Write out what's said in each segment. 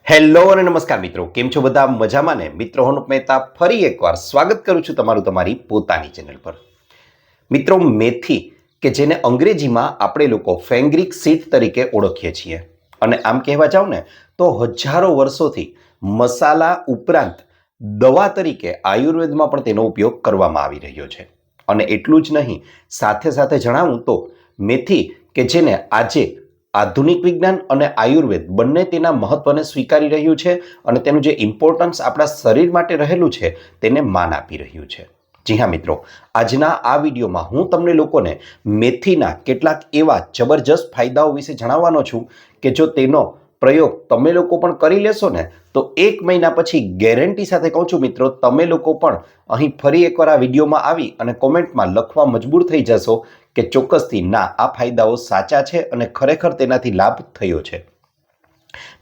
Hello અને નમસ્કાર મિત્રો, કેમ છો બધા? મજામાં ને? મિત્રો, હું મહેતા ફરી એકવાર સ્વાગત કરું છું તમારું તમારી પોતાની ચેનલ પર. મિત્રો, મેથી કે જેને અંગ્રેજીમાં આપણે લોકો ફેંગ્રિક સીડ તરીકે ઓળખીએ છીએ, અને આમ કહેવા જાવ ને તો હજારો વર્ષોથી મસાલા ઉપરાંત દવા તરીકે આયુર્વેદમાં પણ તેનો ઉપયોગ કરવામાં આવી રહ્યો છે. અને એટલું જ નહીં, સાથે સાથે જણાવું તો મેથી કે જેને આજે આધુનિક વિજ્ઞાન અને આયુર્વેદ બંને તેના મહત્વને સ્વીકારી રહ્યું છે અને તેનું જે ઇમ્પોર્ટન્સ આપણા શરીર માટે રહેલું છે તેને માન આપી રહ્યું છે. જી હા મિત્રો, આજના આ વિડીયોમાં હું તમને લોકોને મેથીના કેટલાક એવા જબરજસ્ત ફાયદાઓ વિશે જણાવવાનો છું કે જો તેનો પ્રયોગ તમે લોકો પણ કરી લેશો ને તો 1 મહિના પછી ગેરંટી સાથે કહું છું મિત્રો, તમે લોકો પણ અહીં ફરી એકવાર આ વિડીયોમાં આવી અને કોમેન્ટમાં લખવા મજબૂર થઈ જશો કે ચોક્કસથી ના, આ ફાયદાઓ સાચા છે અને ખરેખર તેનાથી લાભ થયો છે.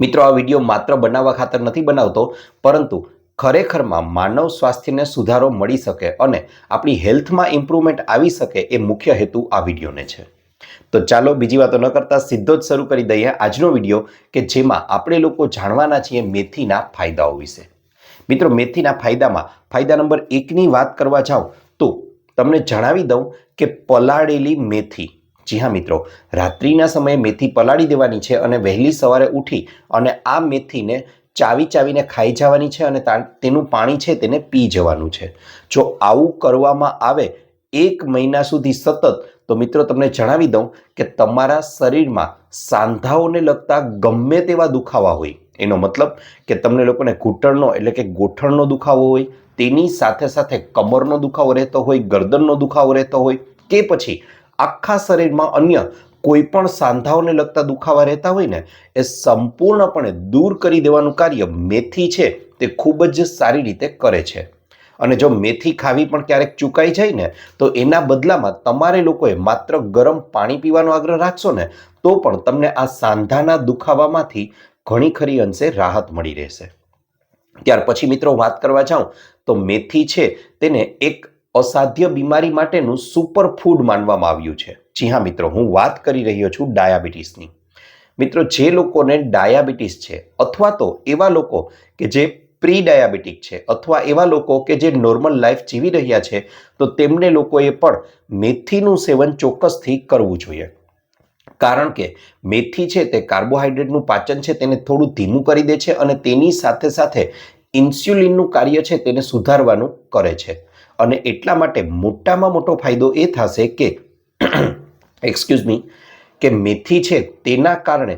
મિત્રો, આ વિડીયો માત્ર બનાવવા ખાતર નથી બનાવતો, પરંતુ ખરેખરમાં માનવ સ્વાસ્થ્યને સુધારો મળી શકે અને આપણી હેલ્થમાં ઇમ્પ્રુવમેન્ટ આવી શકે એ મુખ્ય હેતુ આ વિડીયોને છે. તો ચાલો બીજી વાતો ન કરતા સીધો જ શરૂ કરી દઈએ આજનો વિડીયો કે જેમાં આપણે લોકો જાણવાના છીએ મેથીના ફાયદાઓ વિશે. મિત્રો, મેથીના ફાયદામાં ફાયદા નંબર 1ની વાત કરવા જાઉં તો તમને જણાવી દઉં કે પલાળેલી મેથી. જી હા મિત્રો, રાત્રિના સમયે મેથી પલાળી દેવાની છે અને વહેલી સવારે ઉઠી અને આ મેથીને ચાવીને ખાઈ જવાની છે અને તેનું પાણી છે તેને પી જવાનું છે. જો આવું કરવામાં આવે 1 મહિના સુધી સતત, તો મિત્રો તમને જણાવી દઉં કે તમારા શરીરમાં સાંધાઓને લગતા ગમે તેવા દુખાવા હોય, એનો મતલબ કે તમને લોકોને ઘૂંટણનો એટલે કે ગોઠણનો દુખાવો હોય, તેની સાથે સાથે કમરનો દુખાવો રહેતો હોય, ગરદનનો દુખાવો રહેતો હોય કે પછી આખા શરીરમાં અન્ય કોઈ પણ સાંધાઓને લગતા દુખાવા રહેતા હોય ને, એ સંપૂર્ણપણે દૂર કરી દેવાનું કાર્ય મેથી છે તે ખૂબ જ સારી રીતે કરે છે. અને જો મેથી ખાવી પણ ક્યારેક ચૂકાઈ જાય ને તો એના બદલામાં તમારે લોકોએ માત્ર ગરમ પાણી પીવાનો આગ્રહ રાખશો ને તો પણ તમને આ સાંધાના દુખાવામાંથી ઘણી ખરી અંશે રાહત મળી રહેશે. ત્યાર પછી મિત્રો વાત કરવા જાઉં તો મેથી છે તેને એક અસાધ્ય બીમારી માટેનું સુપર ફૂડ માનવામાં આવ્યું છે. જી હા મિત્રો, હું વાત કરી રહ્યો છું ડાયાબિટીસની. મિત્રો, જે લોકોને ડાયાબિટીસ છે અથવા તો એવા લોકો કે જે પ્રી ડાયાબિટીક છે અથવા એવા લોકો કે જે નોર્મલ લાઈફ જીવી રહ્યા છે, તો તેમને લોકોએ પણ મેથીનું સેવન ચોક્કસથી કરવું જોઈએ. કારણ કે મેથી છે તે કાર્બોહાઈડ્રેટનું પાચન છે તેને થોડું ધીમું કરી દે છે અને તેની સાથે સાથે ઇન્સ્યુલિનનું કાર્ય છે તેને સુધારવાનું કરે છે. અને એટલા માટે મોટામાં મોટો ફાયદો એ થશે કે એક્સક્યુઝ મી, કે મેથી છે તેના કારણે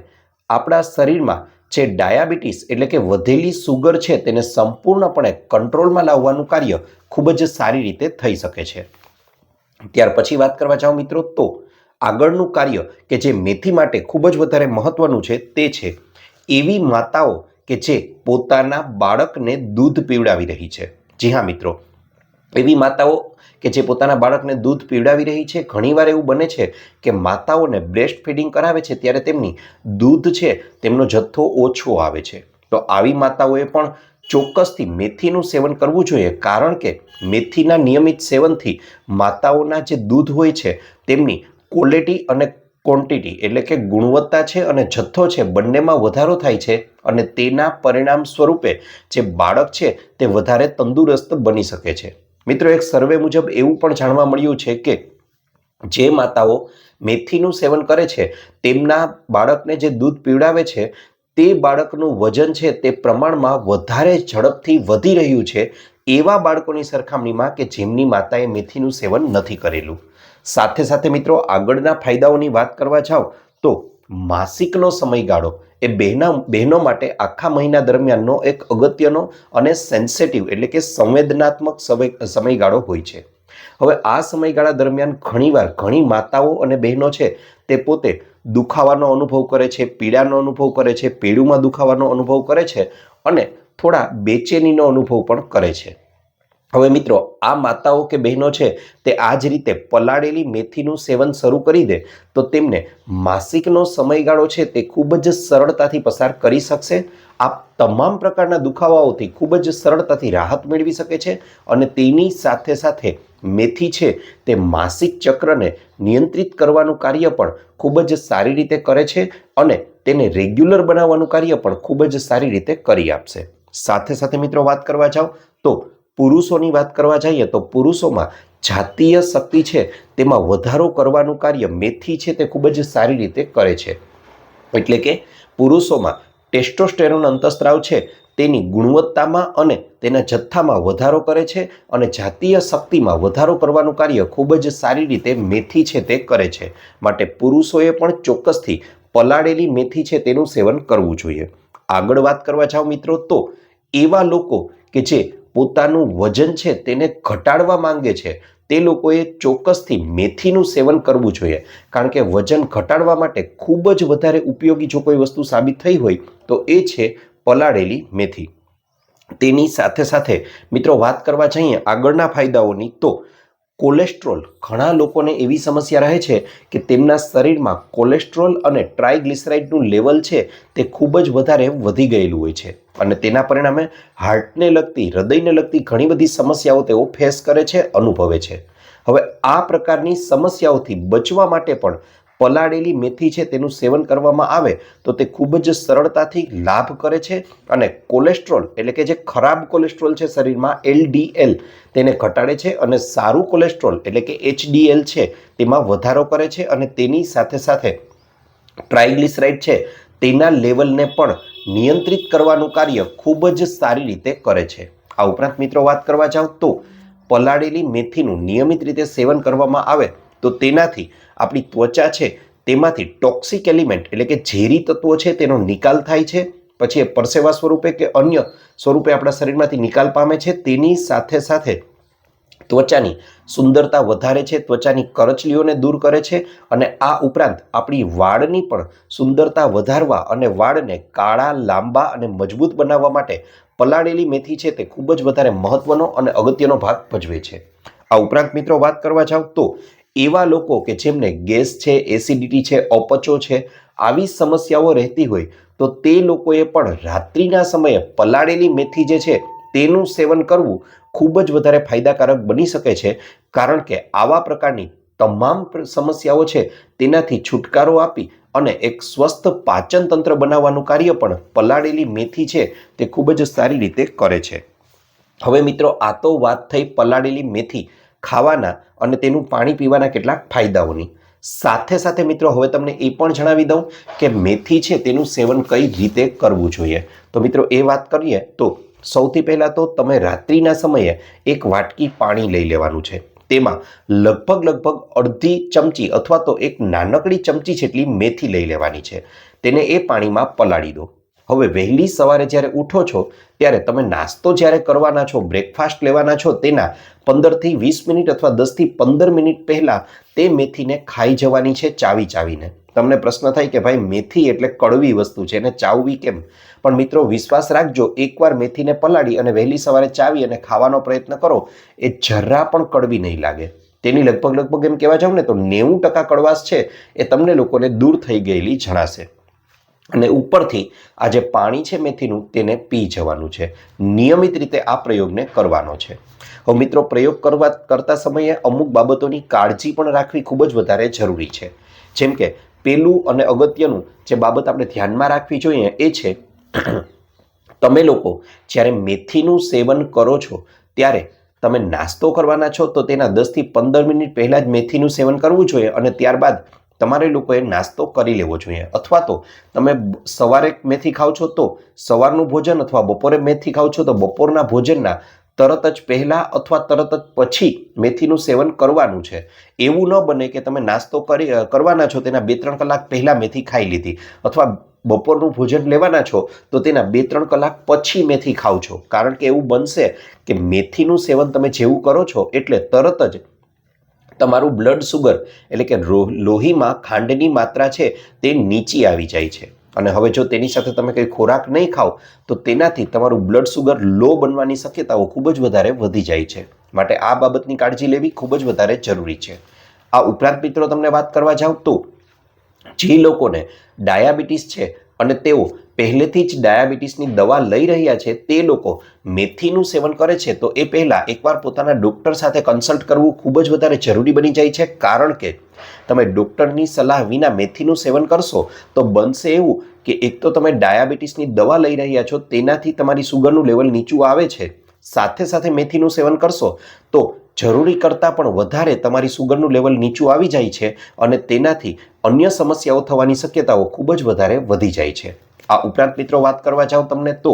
આપણા શરીરમાં જે ડાયાબિટીસ એટલે કે વધેલી સુગર છે તેને સંપૂર્ણપણે કંટ્રોલમાં લાવવાનું કાર્ય ખૂબ જ સારી રીતે થઈ શકે છે. ત્યાર પછી વાત કરવા જાઓ મિત્રો તો આગળનું કાર્ય કે જે મેથી માટે ખૂબ જ વધારે મહત્વનું છે તે છે એવી માતાઓ કે જે પોતાના બાળકને દૂધ પીવડાવી રહી છે. જી હા મિત્રો, એવી માતાઓ કે જે પોતાના બાળકને દૂધ પીવડાવી રહી છે, ઘણીવાર એવું બને છે કે માતાઓને બ્રેસ્ટ ફીડિંગ કરાવે છે ત્યારે તેમની દૂધ છે તેમનો જથ્થો ઓછો આવે છે. તો આવી માતાઓએ પણ ચોક્કસથી મેથીનું સેવન કરવું જોઈએ, કારણ કે મેથીના નિયમિત સેવનથી માતાઓના જે દૂધ હોય છે તેમની ક્વોલિટી અને ક્વોન્ટિટી એટલે કે ગુણવત્તા છે અને જથ્થો છે બંનેમાં વધારો થાય છે અને તેના પરિણામ સ્વરૂપે જે બાળક છે તે વધારે તંદુરસ્ત બની શકે છે. મિત્રો, એક સર્વે મુજબ એવું પણ જાણવા મળ્યું છે કે જે માતાઓ મેથીનું સેવન કરે છે તેમના બાળકને જે દૂધ પીવડાવે છે તે બાળકનું વજન છે તે પ્રમાણમાં વધારે ઝડપથી વધી રહ્યું છે એવા બાળકોની સરખામણીમાં કે જેમની માતાએ મેથીનું સેવન નથી કરેલું. સાથે સાથે મિત્રો, આગળના ફાયદાઓની વાત કરવા જાઓ તો માસિકનો સમયગાળો એ બહેનો માટે આખા મહિના દરમિયાનનો એક અગત્યનો અને સેન્સિટિવ એટલે કે સંવેદનાત્મક સમયગાળો હોય છે. હવે આ સમયગાળા દરમિયાન ઘણીવાર ઘણી માતાઓ અને બહેનો છે તે પોતે દુખાવાનો અનુભવ કરે છે, પીડાનો અનુભવ કરે છે, પેડુમાં દુખાવાનો અનુભવ કરે છે અને થોડા બેચેનીનો અનુભવ પણ કરે છે. હવે મિત્રો, આ માતાઓ કે બહેનો છે તે આ જ રીતે પલાળેલી મેથીનું સેવન શરૂ કરી દે તો તેમને માસિકનો સમયગાળો છે તે ખૂબ જ સરળતાથી પસાર કરી શકશે. આ તમામ પ્રકારના દુખાવાઓથી ખૂબ જ સરળતાથી રાહત મેળવી શકે છે અને તેની સાથે સાથે મેથી છે તે માસિક ચક્રને નિયંત્રિત કરવાનું કાર્ય પણ ખૂબ જ સારી રીતે કરે છે અને તેને રેગ્યુલર બનાવવાનું કાર્ય પણ ખૂબ જ સારી રીતે કરી આપશે. સાથે સાથે મિત્રો વાત કરવા જાઓ તો પુરુષોની વાત કરવા જઈએ તો પુરુષોમાં જાતીય શક્તિ છે તેમાં વધારો કરવાનું કાર્ય મેથી છે તે ખૂબ જ સારી રીતે કરે છે. એટલે કે પુરુષોમાં ટેસ્ટોસ્ટેરોન અંતઃસ્ત્રાવ છે તેની ગુણવત્તામાં અને તેના જથ્થામાં વધારો કરે છે અને જાતીય શક્તિમાં વધારો કરવાનું કાર્ય ખૂબ જ સારી રીતે મેથી છે તે કરે છે. માટે પુરુષોએ પણ ચોક્કસથી પલાળેલી મેથી છે તેનું સેવન કરવું જોઈએ. આગળ વાત કરવા જાઓ મિત્રો તો એવા લોકો કે જે પોતાનું વજન છે તેને ઘટાડવા માંગે છે તે લોકોએ ચોક્કસથી મેથીનું સેવન કરવું જોઈએ. કારણ કે વજન ઘટાડવા માટે ખૂબ જ વધારે ઉપયોગી જો કોઈ વસ્તુ સાબિત થઈ હોય તો એ છે પલાળેલી મેથી. તેની સાથે સાથે મિત્રો વાત કરવા જઈએ આગળના ફાયદાઓની તો કોલેસ્ટ્રોલ, ઘણા લોકોને એવી સમસ્યા રહે છે કે તેમના શરીરમાં કોલેસ્ટ્રોલ અને ટ્રાયગ્લિસરાઇડનું લેવલ છે તે ખૂબ જ વધારે વધી ગયેલું હોય છે અને તેના પરિણામે હાર્ટને લગતી, હૃદયને લગતી ઘણી બધી સમસ્યાઓ તેઓ ફેસ કરે છે, અનુભવે છે. હવે આ પ્રકારની સમસ્યાઓથી બચવા માટે પણ પલાળેલી મેથી છે તેનું સેવન કરવામાં આવે તો તે ખૂબ જ સરળતાથી લાભ કરે છે અને કોલેસ્ટ્રોલ એટલે કે જે ખરાબ કોલેસ્ટ્રોલ છે શરીરમાં LDL તેને ઘટાડે છે અને સારું કોલેસ્ટ્રોલ એટલે કે HDL છે તેમાં વધારો કરે છે અને તેની સાથે સાથે ટ્રાયગ્લિસરાઇડ છે તેના લેવલને પણ નિયંત્રિત કરવાનું કાર્ય ખૂબ જ સારી રીતે કરે છે. આ ઉપરાંત મિત્રો વાત કરવા જાઓ તો પલાળેલી મેથીનું નિયમિત રીતે સેવન કરવામાં આવે તો તેનાથી આપણી ત્વચા છે તેમાંથી ટોક્સિક એલિમેન્ટ એટલે કે ઝેરી તત્વો છે તેનો નિકાલ થાય છે. પછી એ પરસેવા સ્વરૂપે કે અન્ય સ્વરૂપે આપણા શરીરમાંથી નિકાલ પામે છે. તેની સાથે સાથે ત્વચાની સુંદરતા વધારે છે, ત્વચાની કરચલીઓને દૂર કરે છે અને આ ઉપરાંત આપણી વાળની પણ સુંદરતા વધારવા અને વાળને કાળા, લાંબા અને મજબૂત બનાવવા માટે પલાળેલી મેથી છે તે ખૂબ જ વધારે મહત્વનો અને અગત્યનો ભાગ ભજવે છે. આ ઉપરાંત મિત્રો વાત કરવા જાવ તો એવા લોકો કે જેમને ગેસ છે, એસિડિટી છે, અપચો છે, આવી સમસ્યાઓ રહેતી હોય તો તે લોકોએ પણ રાત્રિના સમયે પલાળેલી મેથી જે છે તેનું સેવન કરવું ખૂબ જ વધારે ફાયદાકારક બની શકે છે. કારણ કે આવા પ્રકારની તમામ સમસ્યાઓ છે તેનાથી છુટકારો આપી અને એક સ્વસ્થ પાચન તંત્ર બનાવવાનું કાર્ય પણ પલાળેલી મેથી છે તે ખૂબ જ સારી રીતે કરે છે. હવે મિત્રો આ તો વાત થઈ પલાળેલી મેથી ખાવાના અને તેનું પાણી પીવાના કેટલાક ફાયદાઓની. સાથે સાથે મિત્રો હવે તમને એ પણ જણાવી દઉં કે મેથી છે તેનું સેવન કઈ રીતે કરવું જોઈએ. તો મિત્રો એ વાત કરીએ તો સૌથી પહેલાં તો તમે રાત્રિના સમયે એક વાટકી પાણી લઈ લેવાનું છે. તેમાં લગભગ અડધી ચમચી અથવા તો એક નાનકડી ચમચી જેટલી મેથી લઈ લેવાની છે. તેને એ પાણીમાં પલાળી દો. હવે વહેલી સવારે જ્યારે ઉઠો છો ત્યારે તમે નાસ્તો જ્યારે કરવાના છો, બ્રેકફાસ્ટ લેવાના છો તેના 15થી 20 મિનિટ અથવા 10થી 15 મિનિટ પહેલાં તે મેથીને ખાઈ જવાની છે ચાવીને. તમને પ્રશ્ન થાય કે ભાઈ મેથી એટલે કડવી વસ્તુ છે એને ચાવવી કેમ? પણ મિત્રો વિશ્વાસ રાખજો, એકવાર મેથીને પલાળી અને વહેલી સવારે ચાવી અને ખાવાનો પ્રયત્ન કરો એ જરા પણ કડવી નહીં લાગે. તેની લગભગ એમ કહેવા જાવ ને તો 90% કડવાશ છે એ તમને લોકોને દૂર થઈ ગયેલી જણાશે. અને ઉપરથી આ જે પાણી છે મેથીનું તેને પી જવાનું છે. નિયમિત રીતે આ પ્રયોગને કરવાનો છે. હવે મિત્રો પ્રયોગ કરતા સમયે અમુક બાબતોની કાળજી પણ રાખવી ખૂબ જ વધારે જરૂરી છે. જેમ કે પેલું અને અગત્યનું જે બાબત આપણે ધ્યાનમાં રાખવી જોઈએ એ છે તમે લોકો જ્યારે મેથીનું સેવન કરો છો ત્યારે તમે નાસ્તો કરવાના છો તો તેના 10થી 15 મિનિટ પહેલાં જ મેથીનું સેવન કરવું જોઈએ અને ત્યારબાદ તમારે લોકોએ નાસ્તો કરી લેવો જોઈએ. અથવા તો તમે સવારે મેથી ખાઓ છો તો સવારનું ભોજન અથવા બપોરે મેથી ખાઓ છો તો બપોરના ભોજનના તરત જ પહેલાં અથવા તરત જ પછી મેથીનું સેવન કરવાનું છે. એવું ન બને કે તમે નાસ્તો કરવાના છો તેના 2-3 કલાક પહેલાં મેથી ખાઈ લીધી અથવા બપોરનું ભોજન લેવાના છો તો તેના 2-3 કલાક પછી મેથી ખાઓ છો. કારણ કે એવું બનશે કે મેથીનું સેવન તમે જેવું કરો છો એટલે તરત જ તમારું બ્લડ સુગર એટલે કે લોહીમાં ખાંડની માત્રા છે તે નીચી આવી જાય છે અને હવે જો તેની સાથે તમે કંઈ ખોરાક નહીં ખાઓ તો તેનાથી તમારું બ્લડ સુગર લો બનવાની શક્યતાઓ ખૂબ જ વધારે વધી જાય છે. માટે આ બાબતની કાળજી લેવી ખૂબ જ વધારે જરૂરી છે. આ ઉપરાંત મિત્રો તમને વાત કરવા જાઉં તો જે લોકોને ડાયાબિટીસ છે અને તેઓ પહેલેથી જ ડાયાબિટીસની દવા લઈ રહ્યા છે તે લોકો મેથીનું સેવન કરે છે તો એ પહેલાં એકવાર પોતાના ડૉક્ટર સાથે કન્સલ્ટ કરવું ખૂબ જ વધારે જરૂરી બની જાય છે. કારણ કે તમે ડૉક્ટરની સલાહ વિના મેથીનું સેવન કરશો તો બનશે એવું કે એક તો તમે ડાયાબિટીસની દવા લઈ રહ્યા છો, તેનાથી તમારી સુગરનું લેવલ નીચું આવે છે, સાથે સાથે મેથીનું સેવન કરશો તો જરૂરી કરતાં પણ વધારે તમારી સુગરનું લેવલ નીચું આવી જાય છે અને તેનાથી અન્ય સમસ્યાઓ થવાની શક્યતાઓ ખૂબ જ વધારે વધી જાય છે. આ ઉપરાંત મિત્રો વાત કરવા જાઉં તમને તો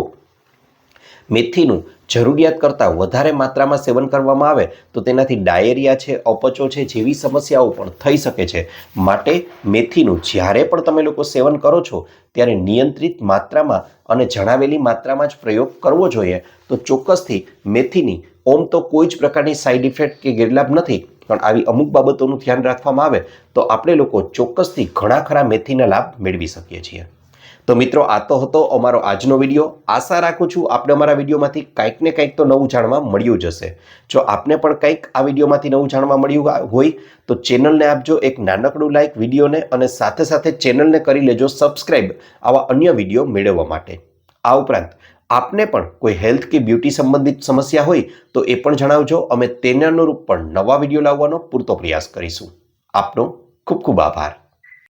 મેથીનું જરૂરિયાત કરતાં વધારે માત્રામાં સેવન કરવામાં આવે તો તેનાથી ડાયેરિયા છે, અપચો છે જેવી સમસ્યાઓ પણ થઈ શકે છે. માટે મેથીનું જ્યારે પણ તમે લોકો સેવન કરો છો ત્યારે નિયંત્રિત માત્રામાં અને જણાવેલી માત્રામાં જ પ્રયોગ કરવો જોઈએ. તો ચોક્કસથી મેથીની ઓમ તો કોઈ જ પ્રકારની સાઇડ ઇફેક્ટ કે ગેરલાભ નથી, પણ આવી અમુક બાબતોનું ધ્યાન રાખવામાં આવે તો આપણે લોકો ચોક્કસથી ઘણા ખરા મેથીના લાભ મેળવી શકીએ છીએ. તો મિત્રો, આ તો હતો અમારો આજનો વિડીયો. આશા રાખું છું આપણે અમારા વિડીયોમાંથી કંઈક ને કંઈક તો નવું જાણવા મળ્યું જ હશે. જો આપને પણ કંઈક આ વિડીયોમાંથી નવું જાણવા મળ્યું હોય તો ચેનલને આપજો એક નાનકડું લાઈક વિડીયોને, અને સાથે સાથે ચેનલને કરી લેજો સબસ્ક્રાઈબ આવા અન્ય વિડીયો મેળવવા માટે. આ ઉપરાંત આપને પણ કોઈ હેલ્થ કે બ્યુટી સંબંધિત સમસ્યા હોય તો એ પણ જણાવજો. અમે તેને અનુરૂપ પણ નવા વિડીયો લાવવાનો પૂરતો પ્રયાસ કરીશું. આપનો ખૂબ ખૂબ આભાર.